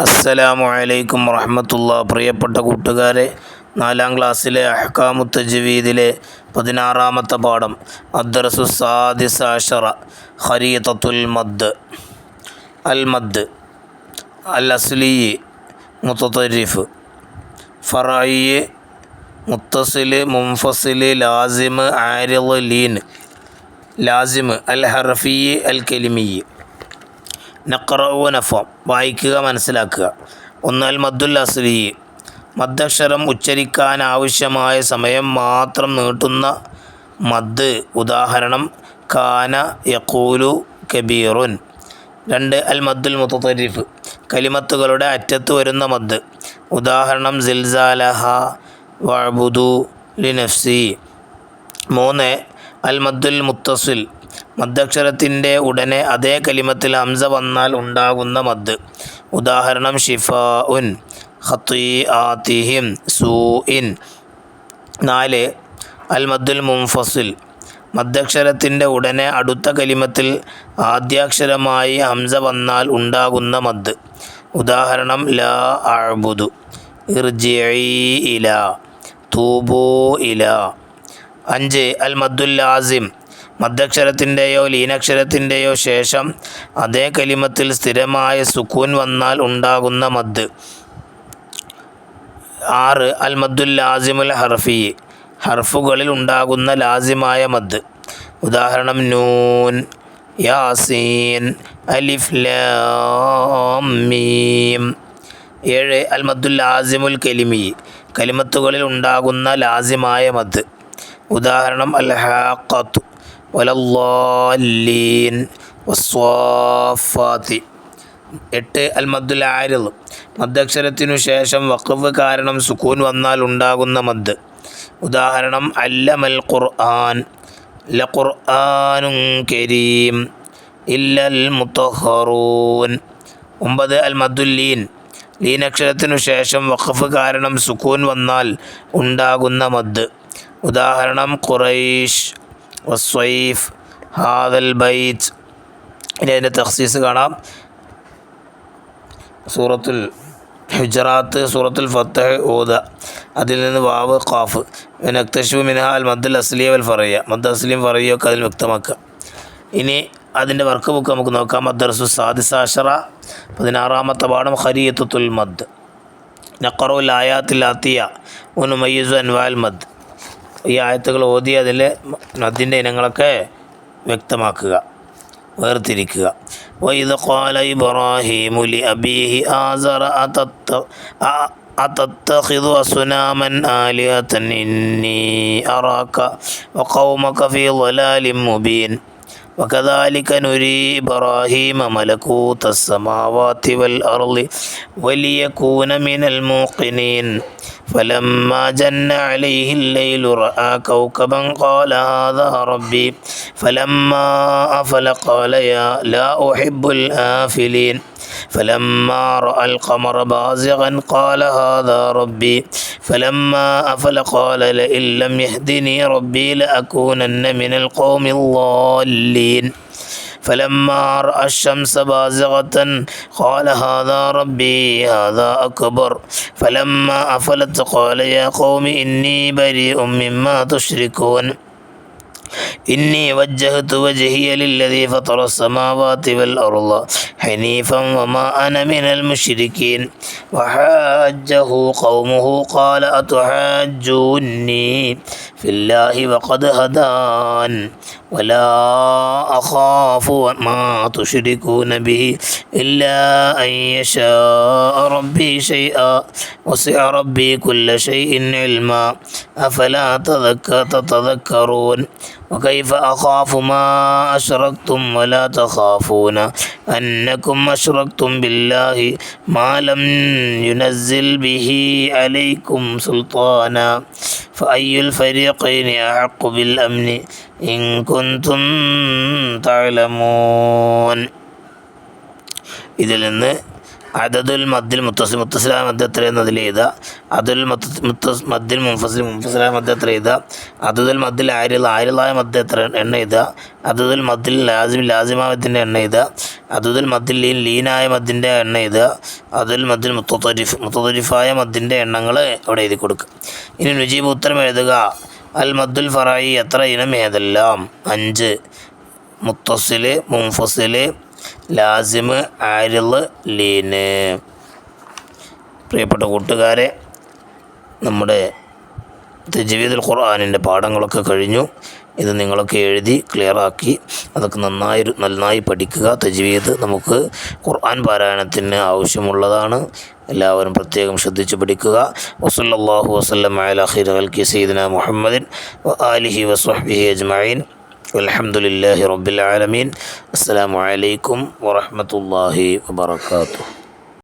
അസ്സലാമു അലൈക്കും വറഹ്മത്തുള്ളാ. പ്രിയപ്പെട്ട കൂട്ടുകാരെ, 4-ാം ക്ലാസ്സിലെ അഹ്കാമു തജ്വീദിലെ 16-ാമത്തെ പാഠം അദ്ദർസു സാദിസ അശറ ഖരീതത്തുൽ മദ്. അൽ മദ് അൽ അസ്ലി മുതതരിഫ്, ഫറഈ, മുത്തസിൽ, മുൻഫസിൽ, ലാസിം, ആരിദ്, ലീൻ. ലാസിം അൽ ഹർഫി അൽ കലിമി. നഖറഉ നഫം, വായിക്കുക, മനസ്സിലാക്കുക. 1 അൽ മദ്ദുൽ അസ്ലി, മദ്ദക്ഷരം ഉച്ചരിക്കാൻ ആവശ്യമായ സമയം മാത്രം നീട്ടുന്ന മദ്. ഉദാഹരണം കാന യഖൂലു കബീറുൻ. 2 അൽ മദ്ദുൽ മുതതരിഫ്, കലിമത്തുകളുടെ അറ്റത്ത് വരുന്ന മദ്. ഉദാഹരണം സിൽസാലഹ വഅബ്ദു ലിനഫ്സി. 3 അൽ മദ്ദുൽ മുത്തസിൽ, മദ്ദക്ഷരത്തിൻ്റെ ഉടനെ അതേ കലിമത്തിൽ ഹംസ വന്നാൽ ഉണ്ടാകുന്ന മദ്. ഉദാഹരണം ഷിഫാഉൻ, ഖതീആതിഹിം, സൂഇൻ. 4 അൽ മദ്ദുൽ മുൻഫസിൽ, മദ്ദക്ഷരത്തിൻ്റെ ഉടനെ അടുത്ത കലിമത്തിൽ ആദ്യാക്ഷരമായി ഹംസ വന്നാൽ ഉണ്ടാകുന്ന മദ്. ഉദാഹരണം ലാ അഅ്ബുദു, ഇർജിഇ ഇലാ, തൂബൂ ഇലാ. 5 അൽ മദ്ദുൽ ലാസിം, മദ്ദക്ഷരത്തിൻ്റെയോ ലീനക്ഷരത്തിൻ്റെയോ ശേഷം അതേ കലിമത്തിൽ സ്ഥിരമായ സുക്കൂൻ വന്നാൽ ഉണ്ടാകുന്ന മദ്. 6 അൽ മദ്ദുൽ ലാസിമുൽ ഹർഫി, ഹർഫുകളിൽ ഉണ്ടാകുന്ന ലാസിമായ മദ്. ഉദാഹരണം നൂൻ, യാസീൻ, അലിഫ് ലാം മീം. 7 അൽ മദ്ദുൽ ലാസിമുൽ കലിമി, കലിമത്തുകളിൽ ഉണ്ടാകുന്ന ലാസിമായ മദ്. ഉദാഹരണം അൽ ഹാഖത്ത്, വലല്ലാലീൻ, വസ്വാഫാത്തി. 8 അൽ മദ്ദുൽ ആരിദ്, മദ്ദക്ഷരത്തിനു ശേഷം വഖഫ് കാരണം സുക്കൂൻ വന്നാൽ ഉണ്ടാകുന്ന മദ്. ഉദാഹരണം അല്ലമൽ ഖുർആൻ, ലഖുർആനുൻ കരീം, ഇല്ലൽ മുത്തഹറൂൻ. 9 അൽ മദ്ദുൽ ലീൻ, ലീനക്ഷരത്തിനു ശേഷം വഖഫ് കാരണം സുക്കൂൻ വന്നാൽ ഉണ്ടാകുന്ന മദ്. ഉദാഹരണം ഖുറൈഷ്, വസ്വൈഫ്, ഹാദൽ ബൈത്ത്. ഇനി അതിൻ്റെ തഖ്സീസ് കാണാം. സൂറത്തുൽ ഹുജറാത്ത്, സൂറത്തുൽ ഫത്ഹ് ഓത, അതിൽ നിന്ന് വാവ് ഖാഫ്. നക്തശിഫു മിൻഹ അൽ മദ്ദുൽ അസ്ലിയ വൽ ഫറയ്യ, മദ് അസ്ലിയും ഫറയ്യൊക്കെ അതിൽ വ്യക്തമാക്കുക. ഇനി അതിൻ്റെ വർക്ക് ബുക്ക് നമുക്ക് നോക്കാം. അദ്ദർസു സാദിസ അശറ, 16-ാമത്തെ പാഠം ഖരീതത്തുൽ മദ്. നഖറഉൽ ആയാത്തിൽ ആത്തിയ വനുമയ്യിസു അൻവാഅൽ മദ്. ഈ ആയത്തുകൾ ഓതി അതിൽ മദ്ദിൻ്റെ ഇനങ്ങളൊക്കെ വ്യക്തമാക്കുക, വേർതിരിക്കുക. വഇദ് ഖാല ഇബ്രാഹീമു ലിഅബീഹി ആസറ അതത്തഖിദു അസ്നാമൻ ആലിഹതൻ ഇന്നി അറാക വഖൗമക ഫീ ളലാലിൻ മുബീൻ. وكذلك نري إبراهيم ملكوت السماوات والأرض وليكون من الموقنين فلما جن عليه الليل رأى كوكبا قال هذا ربي فلما أفل قال لا أحب الآفلين فلما رأى القمر بازغا قال هذا ربي فلما أفل قال لئن لم يهدني ربي لأكونن من القوم الضالين فلما رأى الشمس بازغة قال هذا ربي هذا أكبر فلما أفلت قال يا قوم إني بريء مما تشركون إني وجهت وجهي للذي فطر السماوات والأرض حنيفا وما أنا من المشركين وحاجه قومه قال أتحاجوني في الله وقد هدان ولا أخاف ما تشركون به إلا أن يشاء ربي شيئا وسع ربي كل شيء علما أفلا تتذكرون وكيف أخاف ما أشركتم ولا تخافون أنكم أشركتم بالله ما لم ينزل به عليكم سلطانا فأي الفريقين أحق بالأمن إن كنتم تعلمون. ഇതിൽ നിന്ന് അദദുൽ മദ്ദിൽ മുത്തസിലായ മദ് എത്രയെന്നതിൽ എഴുതുക. അദുൽ മദ്ദിൽ മുൻഫസിലായ മദ്ദ് എത്ര എഴുതുക, അതുൽ മദ്ദിൽ ആരിലായ മദ്ദ് എത്ര എണ്ണ എഴുതുക, അതുൽ മദ്ദിൽ ലാസിമായ മദ്ദിൻ്റെ എണ്ണ എഴുതുക, അതുൽ മദ്ദിൽ ലീനായ മദ്ദിൻ്റെ എണ്ണ എഴുതുക, അതുൽ മദ്ദിൽ മുത്തരിഫായ മദ്ദിൻ്റെ എണ്ണങ്ങൾ അവിടെ എഴുതി കൊടുക്കുക. ഇനി നുജീബ് ഉത്തരം എഴുതുക. അൽ മദ്ദുൽ ഫറായി എത്ര ഇനം ഏതെല്ലാം? 5. മുത്തസിൽ, മുൻഫസിൽ, ലാസിം, ആരിള്, ലീന്. പ്രിയപ്പെട്ട കൂട്ടുകാരെ, നമ്മുടെ തജ്വീദുൽ ഖുർആനിൻ്റെ പാഠങ്ങളൊക്കെ കഴിഞ്ഞു. ഇത് നിങ്ങളൊക്കെ എഴുതി ക്ലിയറാക്കി അതൊക്കെ നന്നായി പഠിക്കുക. തജ്വീദ് നമുക്ക് ഖുർആൻ പാരായണത്തിന് ആവശ്യമുള്ളതാണ്. എല്ലാവരും പ്രത്യേകം ശ്രദ്ധിച്ച് പഠിക്കുക. വസല്ലല്ലാഹു വസല്ലം അലാ ഖൈരി ഖൽഖി സയ്യിദിനാ മുഹമ്മദിൻ വ ആലിഹി വസ്വഹ്ബിഹി അജ്മഈൻ. വൽഹംദുലില്ലാഹി റബ്ബിൽ ആലമീൻ. അസ്സലാമു അലൈക്കും വറഹ്മത്തുള്ളാഹി വബറകാതുഹു.